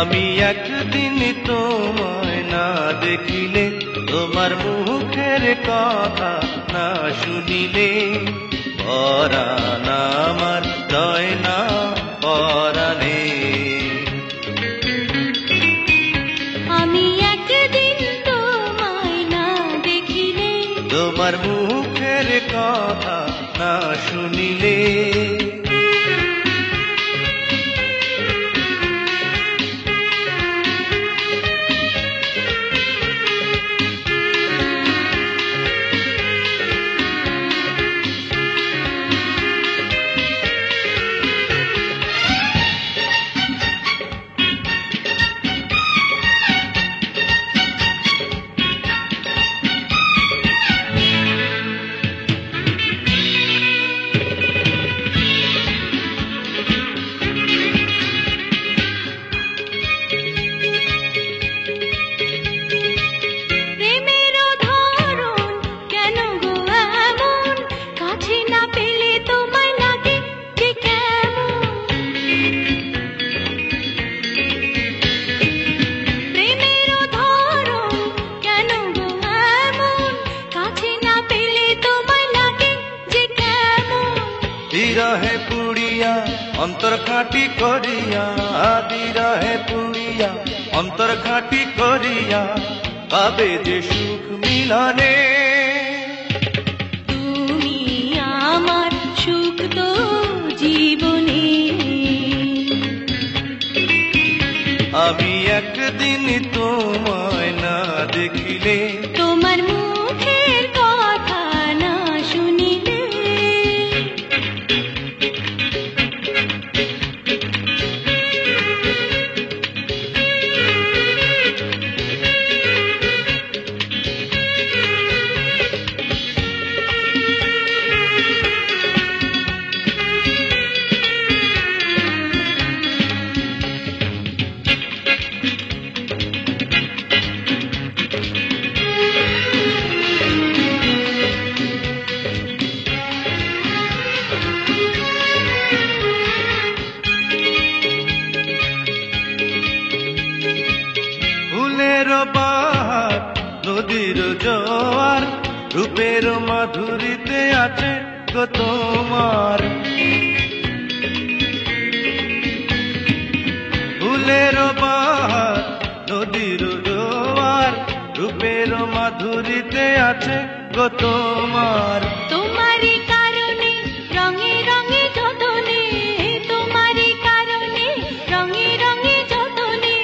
আমি একদিন তোমায় না দেখিলে, তোমার মুখের কথা না শুনিলে, পরাণ আমার রয় না পরাণে। আমি একদিন তোমায় না দেখিলে, তোমার মুখের কথা না শুনিলে, বিরহে পুড়িয়া অন্তর খাঁটি করিয়া, বিরহে পুড়িয়া অন্তর খাঁটি করিয়া, পাবে যে সুখ মিলনে। তুমি আমার সুখ তো জীবনে। আমি একদিন তোমায় না দেখিলে, তোমার মুখের কথা না শুনিলে, ফুলের বাহার নদীর জোয়ার, রূপের মাধুরীতে আছে গো তোমার। ফুলের বাহার নদীর জোয়ার, রূপের মাধুরীতে আছে গো তোমার। তোমারই কারণে রঙে রঙে যতনে, তোমারই কারণে রঙে রঙে যতনে,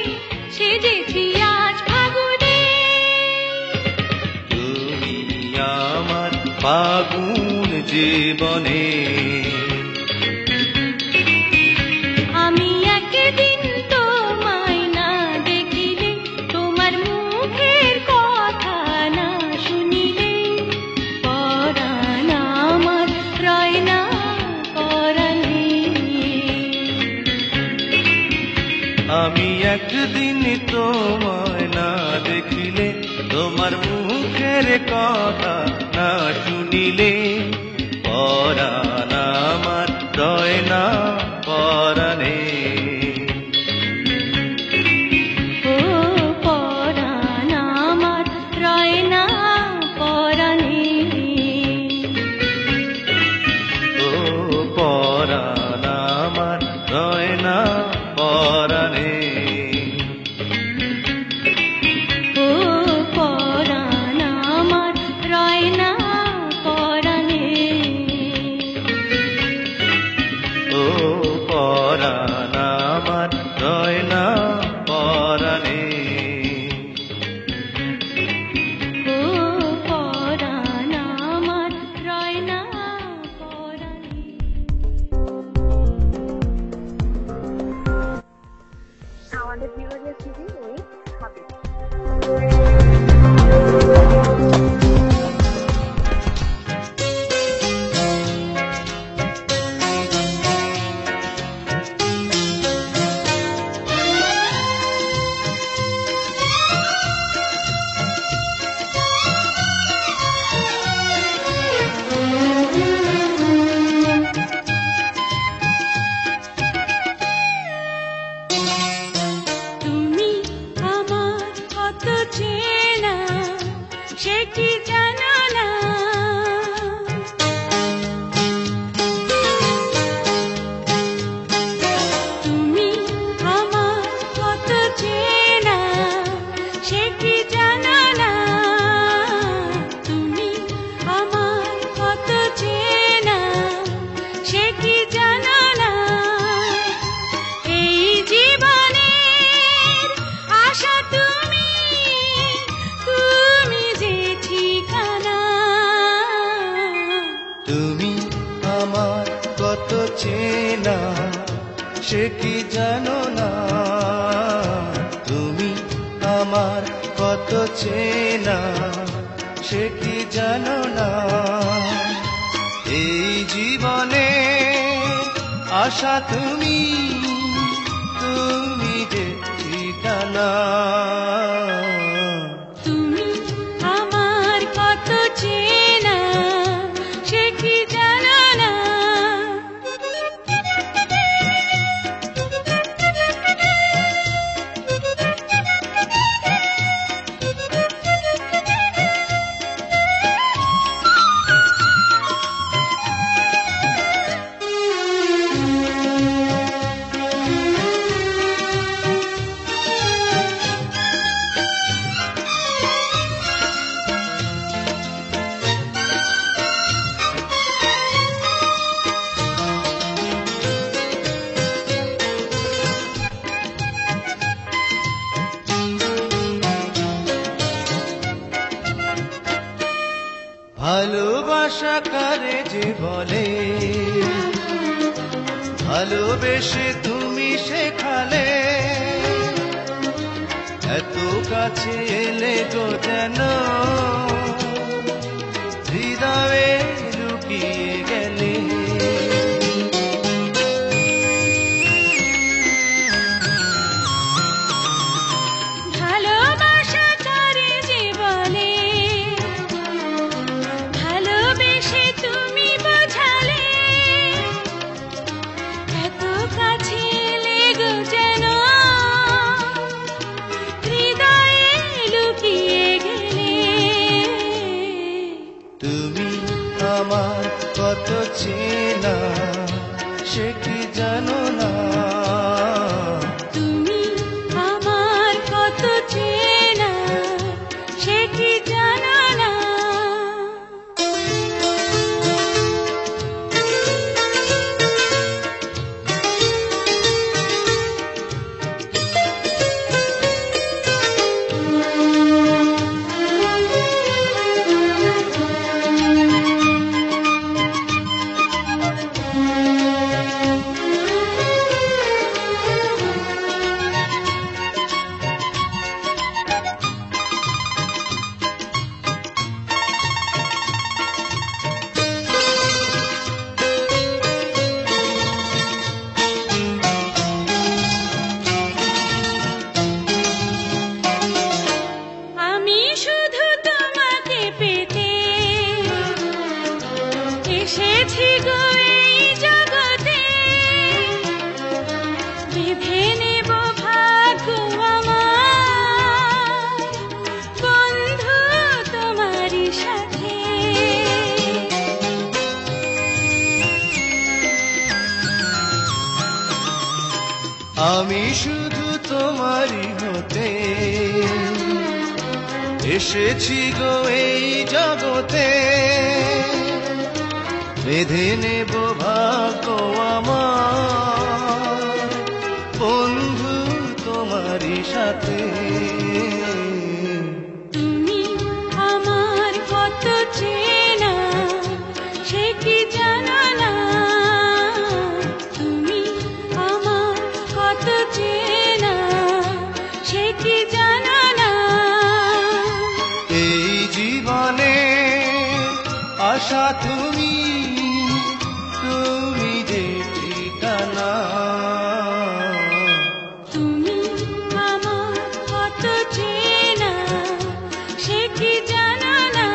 সেজেছি আজ ফাগুনে। তুমি আমার ফাগুন জীবনে। আমি একদিন তোমায় না দেখিলে, তোমার মুখের কথা না শুনিলে, পরাণ আমার রয় না পরাণে। আমি একদিন তোমায় না দেখিলে, তোমার মুখের কথা না শুনিলে, পরাণ আমার রয় না পরাণে। ও পরাণ আমার রয় না পরাণে। ও পরাণ আমার রয় না পরাণে। ও পরাণ আমার রয় না পরাণে। তুমি আমার কত চেনা সে কি জানো না, তুমি আমার কত চেনা সে কি জানো না। এই জীবনে আশা তুমি, তুমি যে ঠিকানা। তুমি আমার কত চেনা সে কি জানো না। ভালোবাসা কারে যে বলে, ভালোবেসে তুমি শেখালে, এত কাছে এলে গো যেন হৃদয়ে লুকিয়ে গেলে। ভালোবাসা কারে যে বলে, ভালোবেসে তুমি বোঝালে, এত কাছে এলে গো যেন হৃদয়ে লুকিয়ে গেলে। তুমি আমার কত চেনা সে কি জানো না, তুমি আমার কত চেনা সে কি জানো না। আমি শুধু তোমাকে পেতে এসেছি গো এই জগতে, বেঁধে নেব ভাগ্য আমার বন্ধু তোমারই সাথে। আমি শুধু তোমারই হতে এসেছি গো এই জগতে, বেঁধে নেব ভাগ্য আমার বন্ধু তোমারই সাথে। তুমি আমার কত চেনা সে কি জানো না, তুমি আমার কত চেনা সে কি জানো না। এই জীবনে আশা তুমি, তুমি যে ঠিকানা। তুমি আমার কত চেনা সে কি জানো না।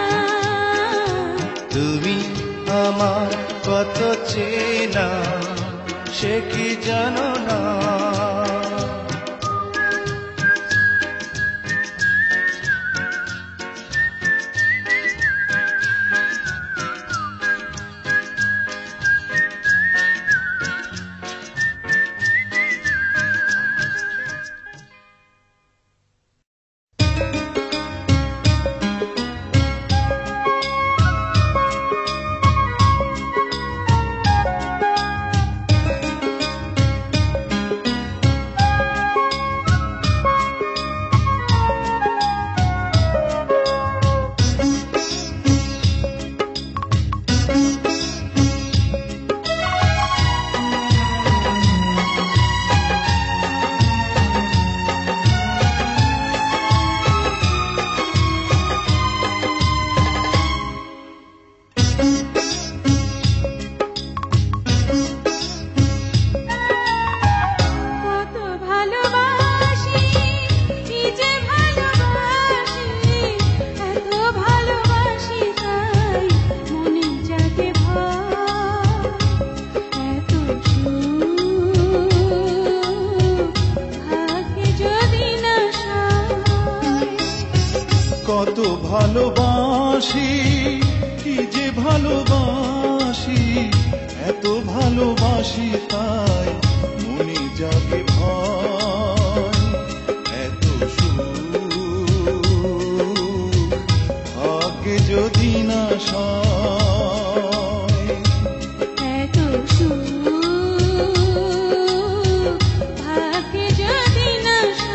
তুমি আমার কত চেনা সে কি জানো না। ভালোবাসি, এত ভালোবাসি তাই মনে জাগে ভয়। এত সুখ ভাগ্যে যদি না সয়, এত সুখ ভাগ্যে যদি না সয়।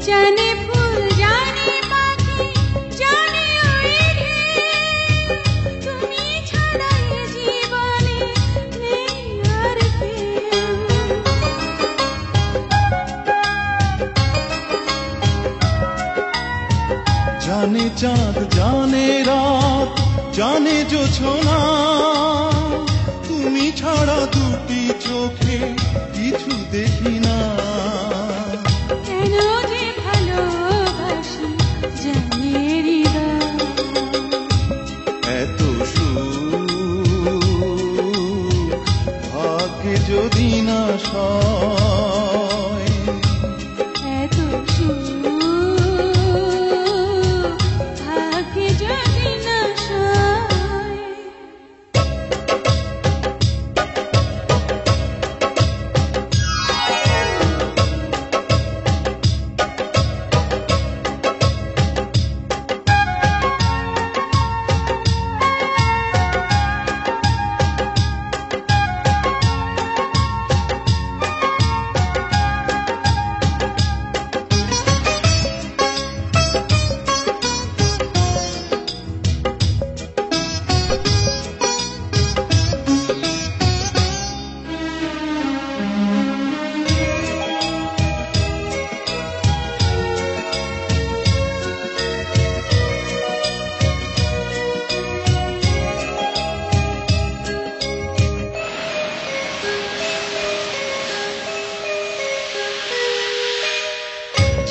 জানে ফুল জানে পাখি জানে ওই ঢেউ, তুমি ছাড়া এ জীবনে নেই আর কেউ। জানে চাঁদ জানে রাত জানে জোছনা, তুমি ছাড়া দুটি চোখে কিছু দেখি না। কেন যে ভালোবাসি জানে হৃদয়, এত সুখ ভাগ্যে যদি না সয়, এত সুখ ভাগ্যে যদি না সয়।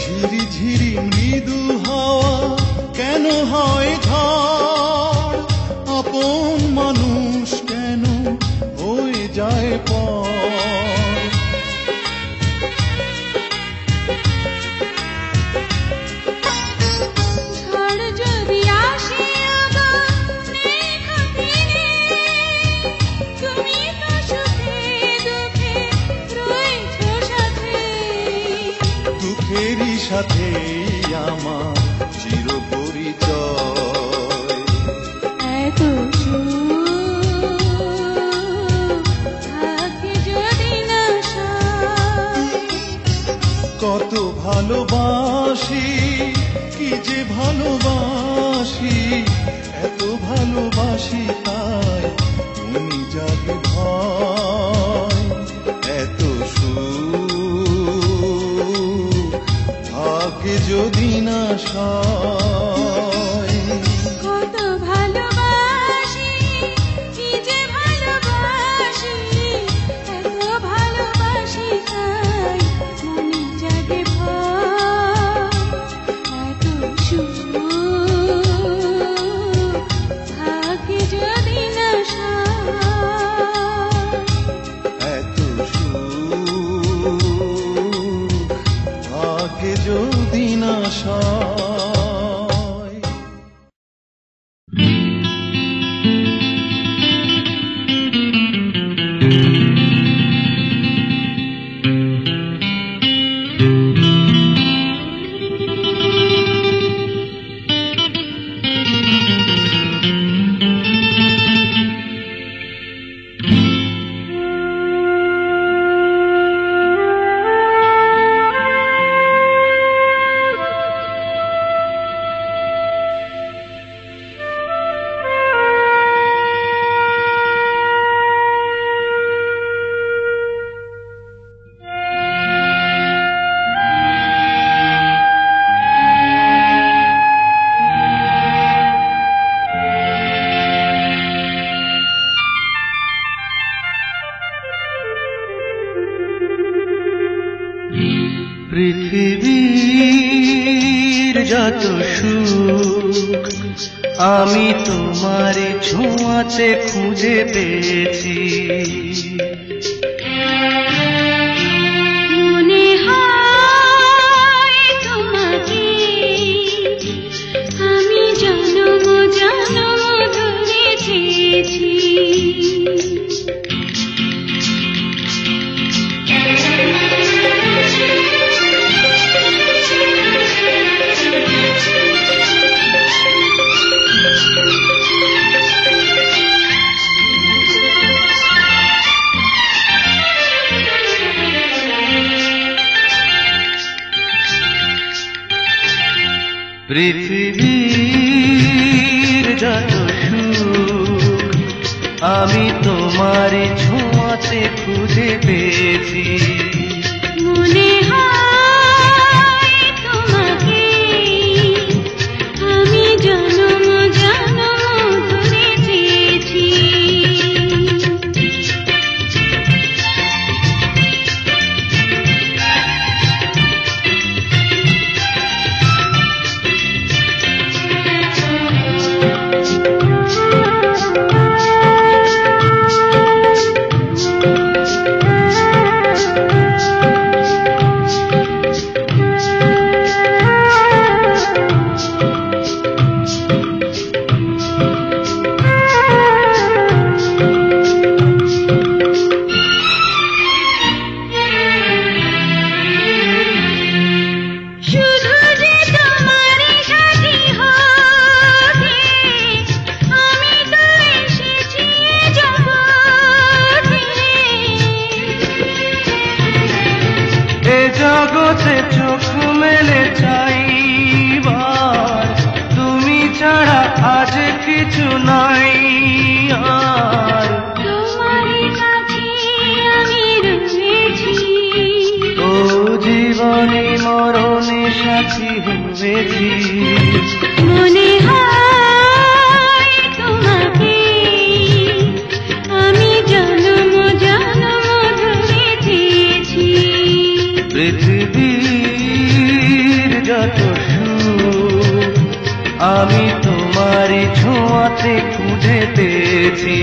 ঝিরি ঝিরি মৃদু হাওয়া কেন হয় ঝড়, আপন মানুষ কেন হয়ে যায় পর। ঝড় যদি আসে আবার নেই ক্ষতি নেই, তুমি তো সুখে দুঃখে রয়েছো সাথে। দুঃখেরই সাথে আমার চির পরিচয়, এত সুখ ভাগ্যে যদি না সয়। কত ভালোবাসি, কি যে ভালোবাসি, এত ভালোবাসি তাই মনে জাগে ভয়। এত সুখ ভাগ্যে যদি না সয়, কত ভালোবাসি, কি যে ভালোবাসি, এত ভালোবাসি তাই মনে জাগে ভয়। এত সুখ ভাগ্যে যদি না সয়, এত সুখ ভাগ্যে যদি না সয়। যত সুখ আমি তোমার ছোঁয়াতে খুঁজে পেয়েছি। মনে হয় তোমাকে আমি জনম জনম ধরে চেয়েছি। পৃথিবীর যত সুখ আমি তোমার ছোঁয়াতে খুঁজে পেয়েছি। মনে হয় তোমাকে আমি জনম জনম ধরে চেয়েছি। জগতে চোখ মেলে চাইবার তুমি ছাড়া আজ কিছু নাই আর। তোমার কাছে আমি রয়েছি, ও জীবনে মরণে সাথী হয়েছি। মনে হয় তোমাকে আমি জনম জনম ধরে চেয়েছি। পৃথিবীর যত সুখ আমি তোমার ছোঁয়াতে খুঁজে পেয়েছি।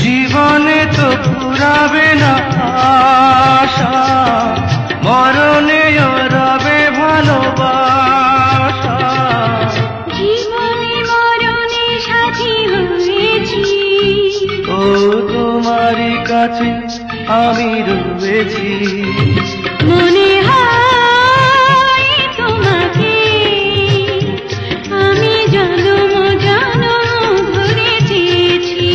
জীবনে তো ফুরাবে না আশা, মরণেও রবে ভালোবাসা। জীবনে মরণে সাথী হয়েছি, ও তোমারই কাছে আমি রয়েছি। মনে হয় তোমাকে আমি জনম জনম ধরে চেয়েছি।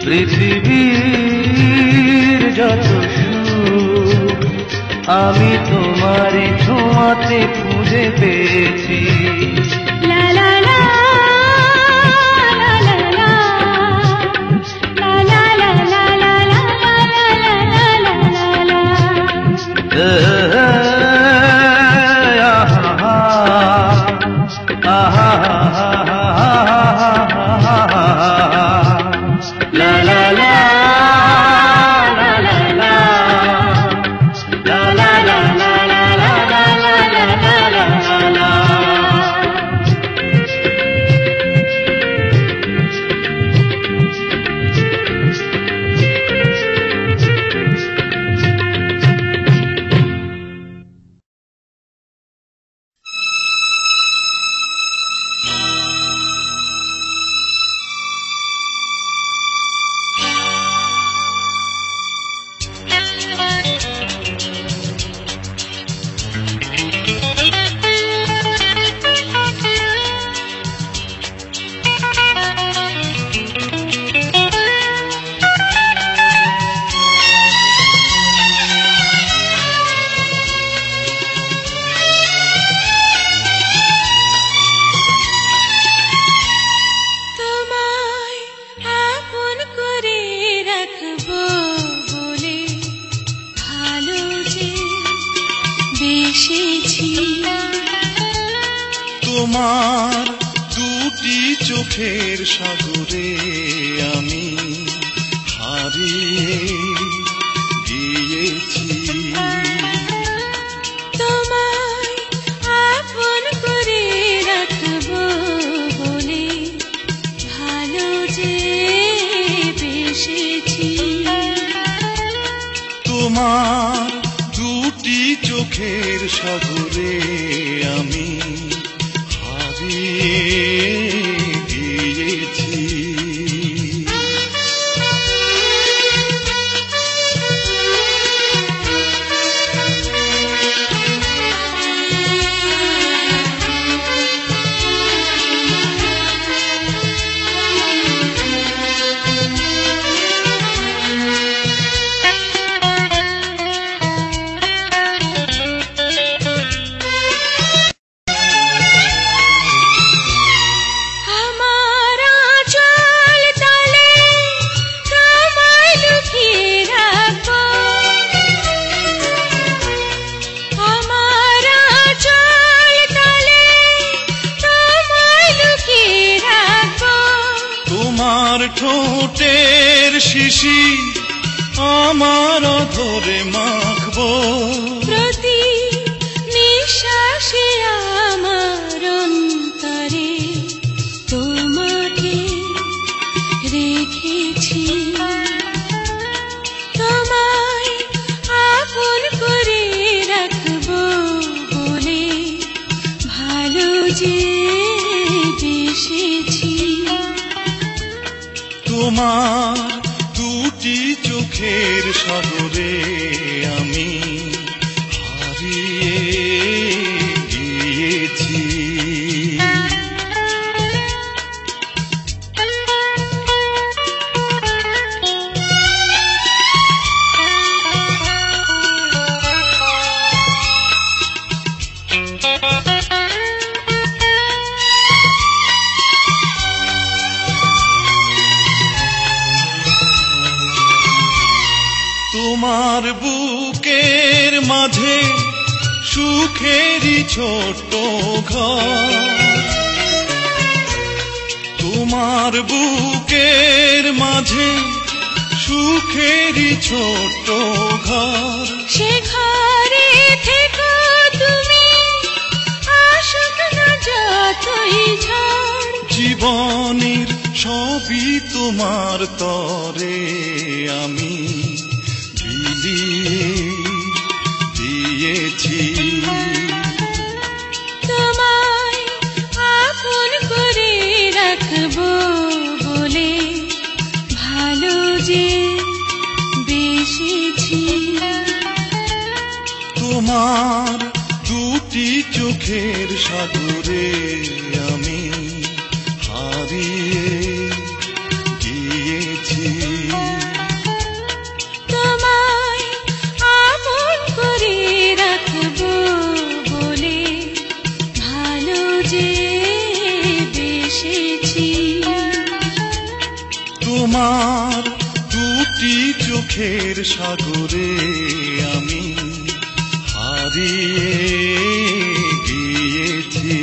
পৃথিবীর যত সুখ আমি তোমার ছোঁয়াতে খুঁজে পেয়েছি। লা লা লা লা লা লা লা লা লা লা লা লা লা লা। তোমার দুটি চোখের সাগরে আমি হারিয়ে গিয়েছি। তোমায় আপন করে রাখবো বলে ভালো যে বেসেছি। তোমার দুটি চোখের সাগরে আমি হারিয়ে গিয়েছি। ঠোঁটের শিশি আমার ধরে মাখবো, প্রতি নিঃশ্বাসে আমার অন্তরে তোমাকে রেখেছি। তোমায় আপন করে রাখবো বলে ভালো যে বেসেছি। তোমার দুটি চোখের সাগরে আমি হারিয়ে গিয়েছি। তোমার বুকের মাঝে সুখেরই ছোট্ট ঘর, তোমার বুকের মাঝে সুখেরই ছোট্ট ঘর। সে ঘরে থেকো তুমি, আসুক না যতই ঝড়। জীবনের সবই তোমার তরে আমি বিলিয়ে দিয়েছি। তোমায় আপন করে রাখবো বলে ভালো যে বেসেছি। তোমার দুটি চোখের সাগরে আমি হারিয়ে গিয়েছি। তোমায় আপন করে রাখবো বলে ভালো যে বেসেছি। তোমার দুটি চোখের সাগরে আমি হারিয়ে গিয়েছি।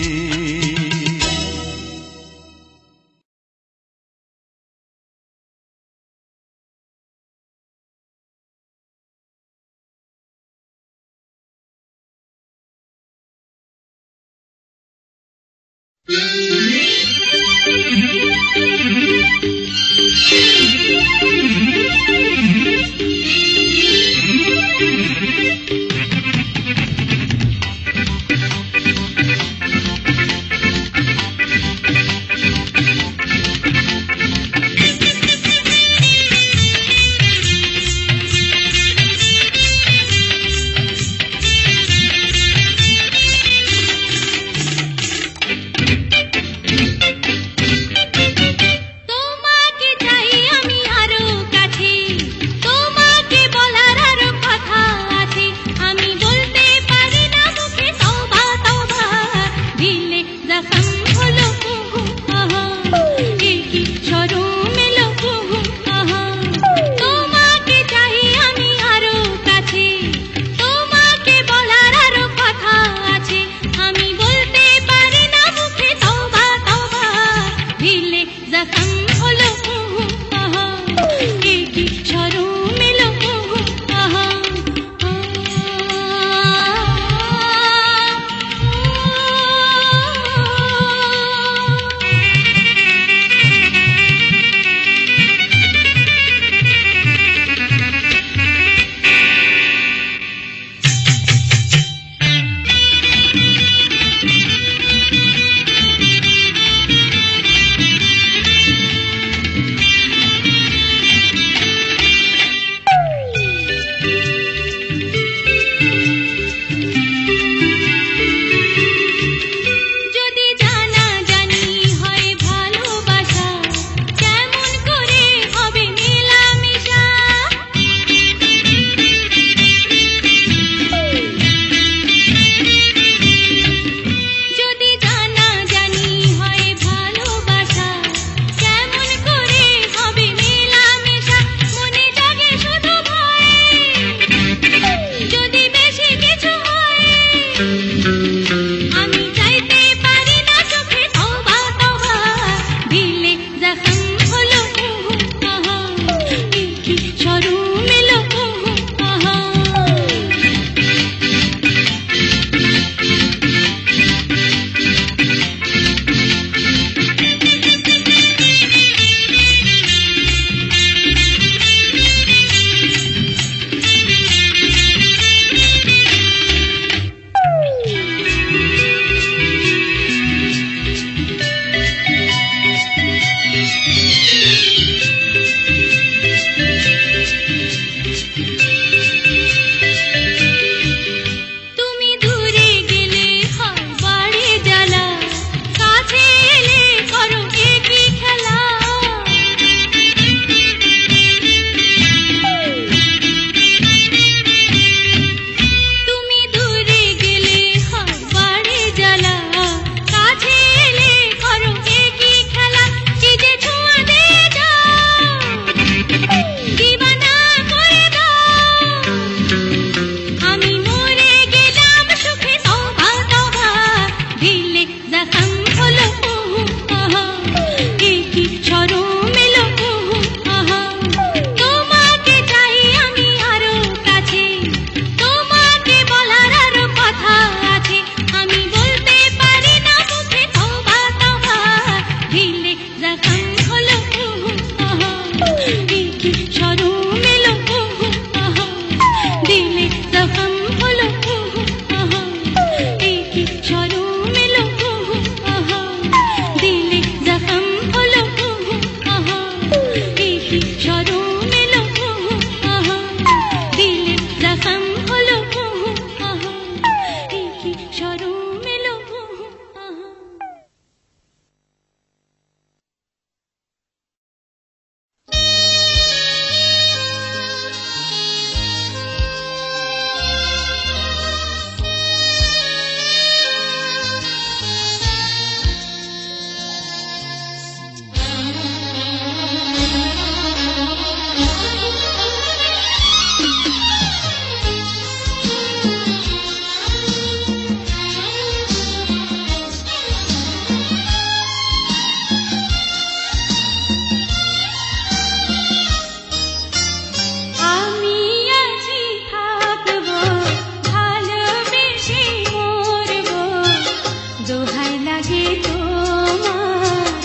দোহাই লাগে তোমার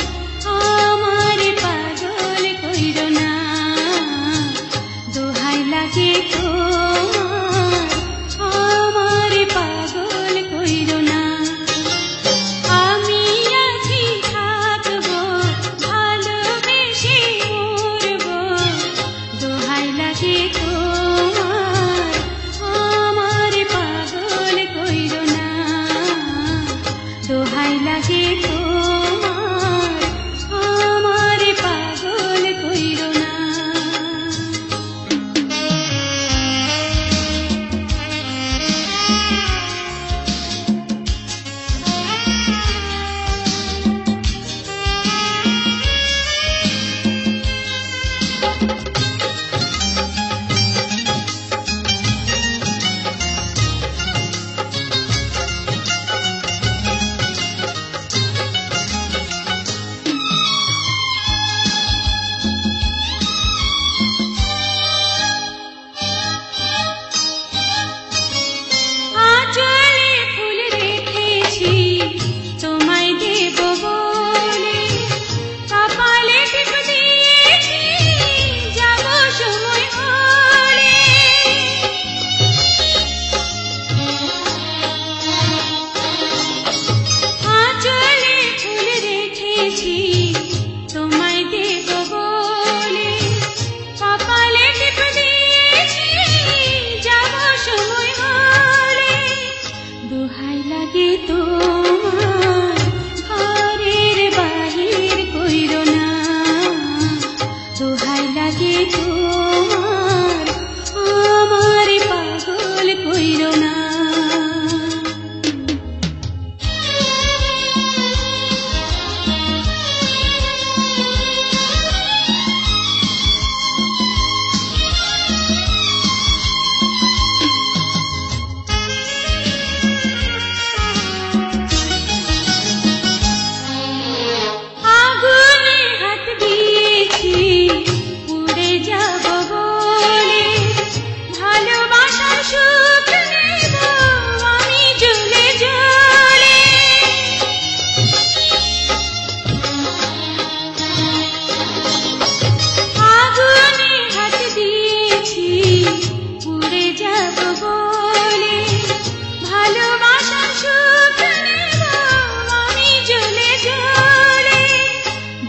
আমার পাগল কইরো না, দোহাই লাগে তোমার আমার পাগল কইরো না। আমি আছি থাকবো ভালোবেসে মরবো, দোহাই লাগে তোমার আমার পাগল কইরো না, দোহাই লাগে তোমার আমার পাগল কইরো না। আঁচলে ফুল রেখেছি তোমায় দেব বলে, কপালে টিপ দিয়েছি যাব সময় হলে। আঁচলে ফুল রেখেছি তোমায় দেব বলে, কপালে টিপ দিয়েছি যাব সময় হলে। দোহাই লাগে তোমার ঘরের বাহির কইরো না, দোহাই লাগে তোমার আমার পাগল কইরো না। আগুনে হাত দিয়েছি পুড়ে যাব বলে, ভালোবাসার সুখ নেব আমি জ্বলে জ্বলে। আগুনে হাত দিয়েছি পুড়ে যাব বলে, ভালোবাসার সুখ নেব আমি জ্বলে জ্বলে।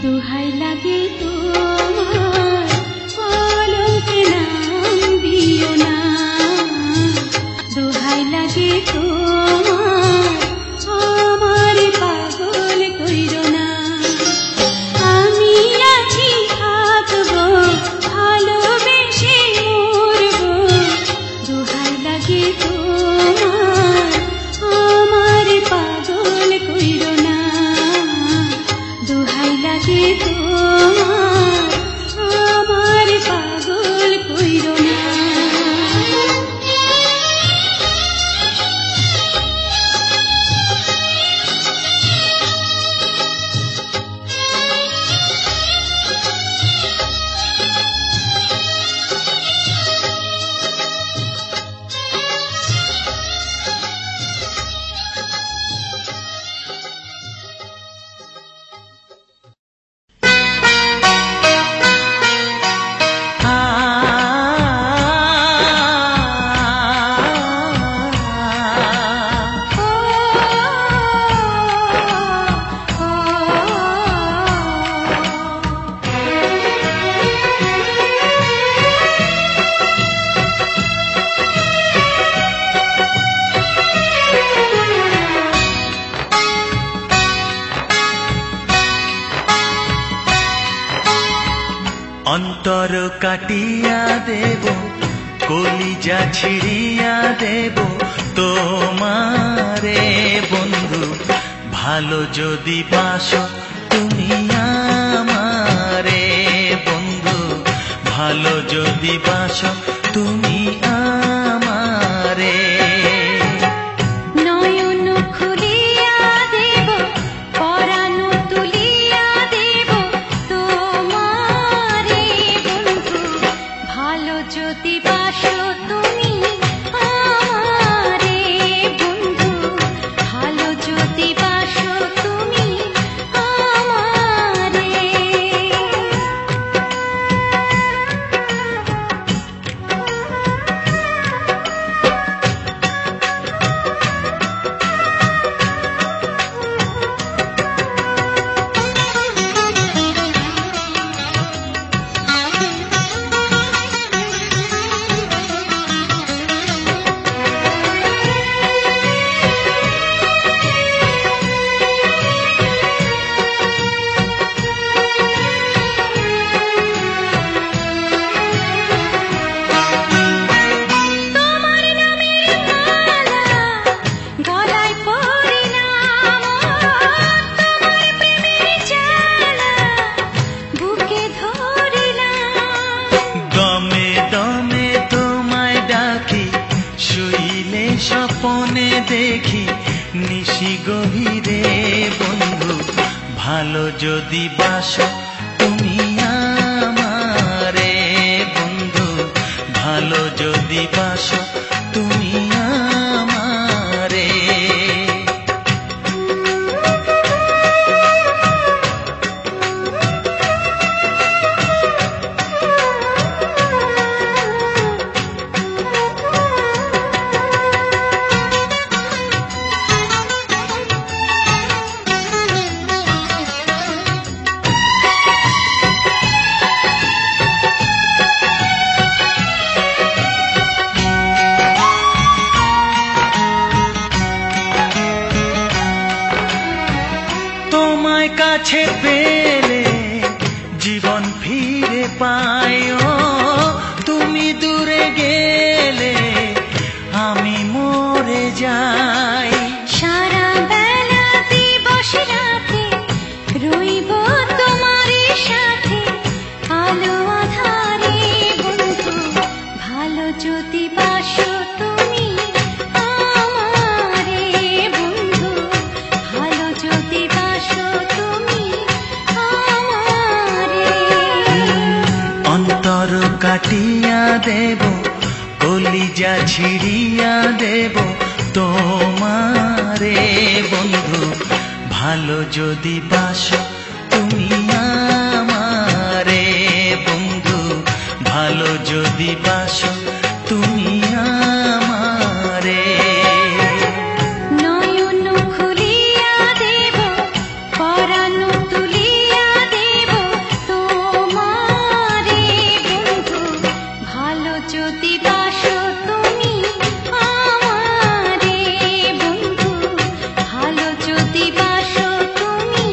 দোহাই লাগে তোমার কলঙ্কে নাম দিও না, দোহাই লাগে তোমার আমার পাগল কইরো না। আমি আছি থাকবো ভালোবেসে মরবো, দোহাই লাগে তোমার আমার পাগল কইরো না, দোহাই লাগে তোমার আমার পাগল কইরো না। অন্তর কাটিয়া দেব, কলিজা ছিড়িয়া দেব তোমারে বন্ধু, ভালো যদি বাসো তুমি আমারে বন্ধু, ভালো যদি বাসো তুমি আমারে। নয়ন খুলিয়া দেব পরাণ তুলিয়া দেব তোমারে বন্ধু, ভালো যদি বাসো তুমি আমারে বন্ধু, ভালো যদি বাসো ভালো যদি বাসো তুমি আমারে বন্ধু, ভালো যদি বাসো তুমি আমারে। তোমায় কাছে পেলে জীবন ফিরে পাই, ও তুমি দূরে গেলে আমি মরে যাই। সারা বেলা দিবস রাতে রইব তোমারই সাথে, আলো আধারে বন্ধু ভালো যদি বাসো তুমি আমারে বন্ধু, ভালো যদি বাসো তুমি আমারে। অন্তর কাটিয়া দেব, কলিজা ছিড়িয়া দেব তোমারে বন্ধু, ভালো যদি বাসো তুমি আমারে বন্ধু, ভালো যদি বাসো তুমি আমারে। নয়ন খুলিয়া দেব, পরাণ তুলিয়া দেব তোমারে বন্ধু, ভালো যদি বাসো তুমি আমারে বন্ধু, ভালো যদি বাসো তুমি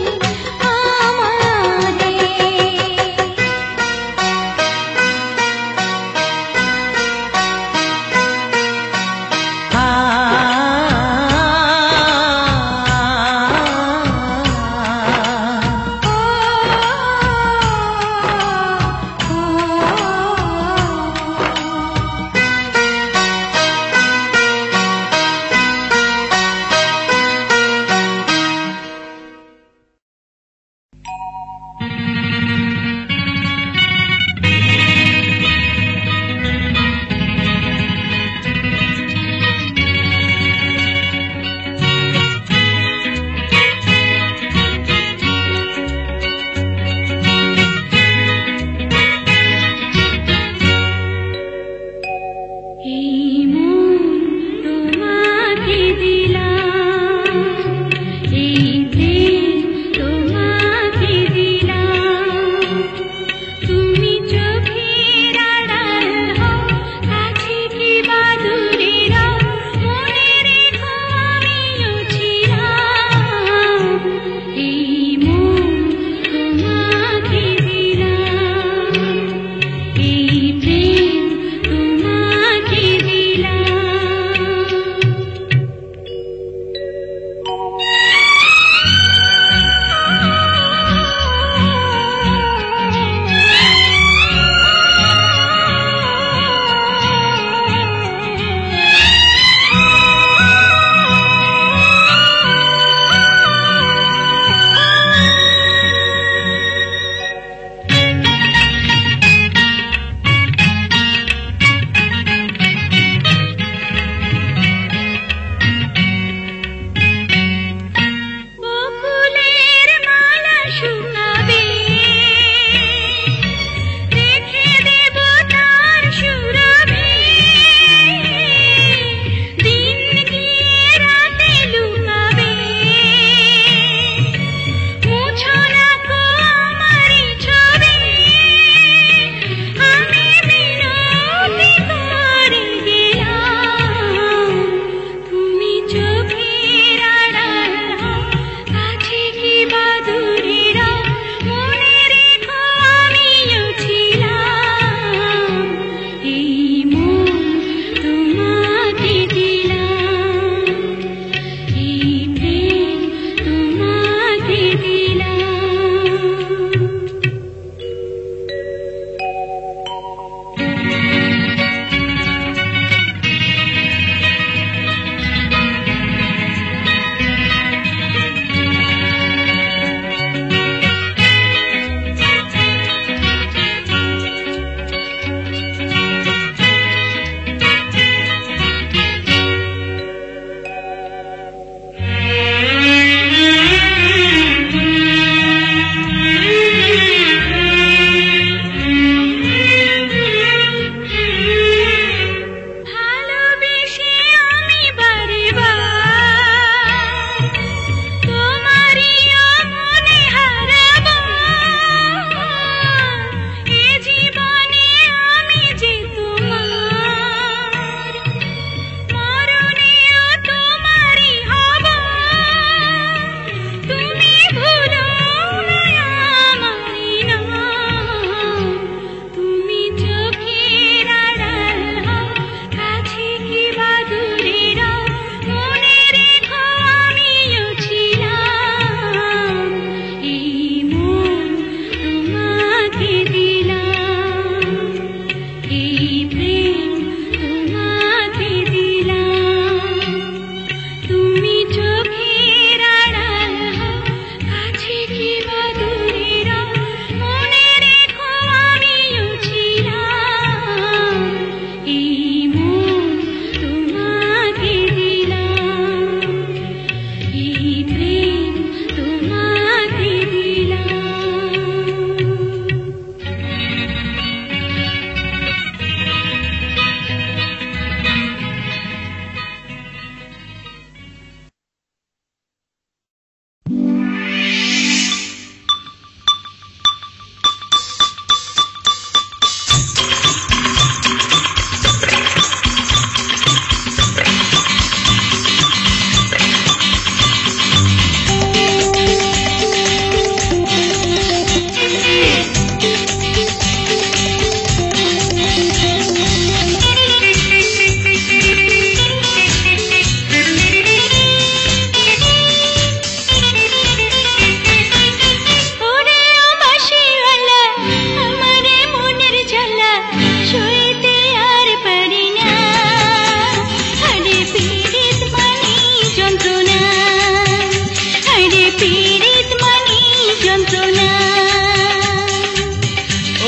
পীড়িত মানে যন্ত্রণা।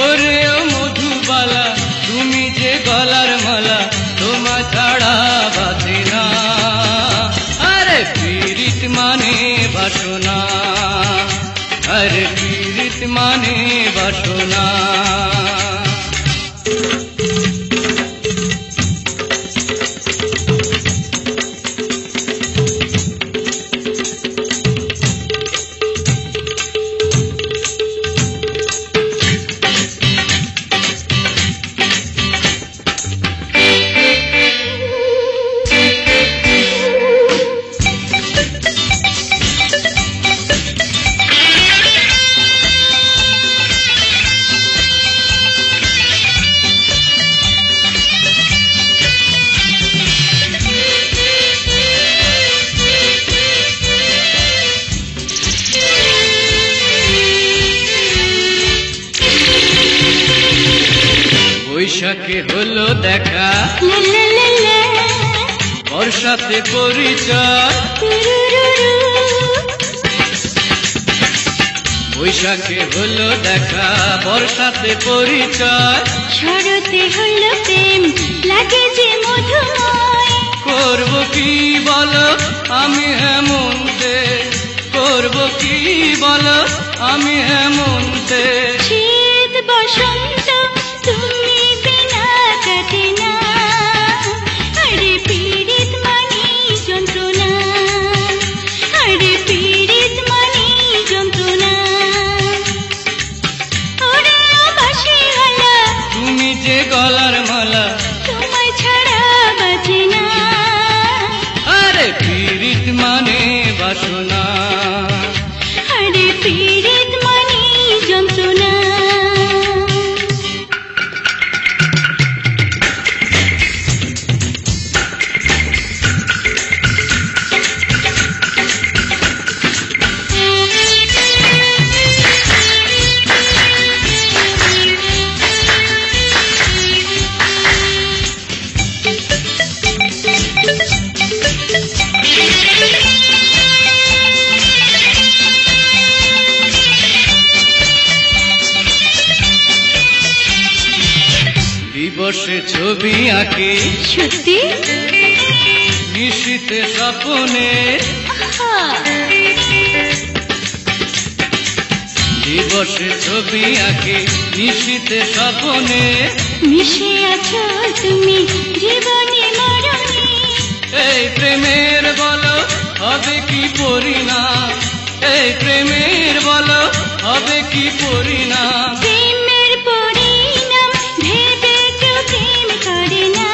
ওরে ও মধুবালা তুমি যে গলার মালা তোমার ছাড়া বাঁচে না। আরে পীড়িত মানে বাসনা, আরে পীড়িত মানে বাসনা। বৈশাখে হলো দেখা, লা লা লা লা, বর্ষাতে পরিচয়। তুরুরুরু, বৈশাখে হলো দেখা, বর্ষাতে পরিচয়। শরতে হলো প্রেম লাগে যে মধুময়। করব কি বলো আমি হেমন্তে, করব কি বলো আমি হেমন্তে। শীত বসন্ত তুমি বিনা কাটে না। আরে পীড়িত মানে যন্ত্রণা, আরে পীড়িত মানে যন্ত্রণা। ওরে ও বাঁশিওয়ালা তুমি যে গলার মালা তোমায় ছাড়া বাঁচে না। আরে পীড়িত মানে বাসনা, আরে পীড়িত মানে যন্ত্রণা। দিবসে ছবি আঁকে সত্যি নিশীথে স্বপনে, দিবসে ছবি আঁকে নিশীথে স্বপনে। মিশে আছো তুমি জীবনে মরণে। এই প্রেমের বলো হবে কি পরিণাম, এই প্রেমের বলো হবে কি পরিণাম। প্রেমের পরিণাম ভেবে কেউ প্রেম করে না।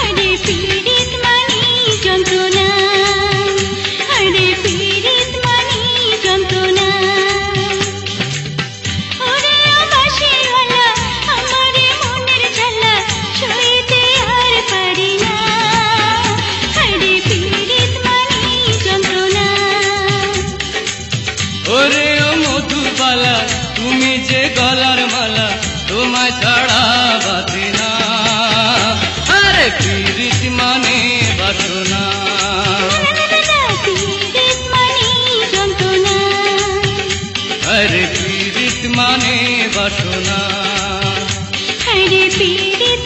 আরে পীড়িত মানে যন্ত্রণা, আরে পীড়িত মানে যন্ত্রণা। ওরে ও বাঁশিওয়ালা আমারে মনের জ্বালা সইতে আর পারি না। আরে পীড়িত মানে যন্ত্রণা। ওরে ও মধুবালা তুমি যে গলার মালা তোমায় ছাড়া বাঁচে না। আরে পীড়িত মানে বাসনা, পীড়িত মানে যন্ত্রণা। আরে পীড়িত মানে বাসনা। আরে পীড়িত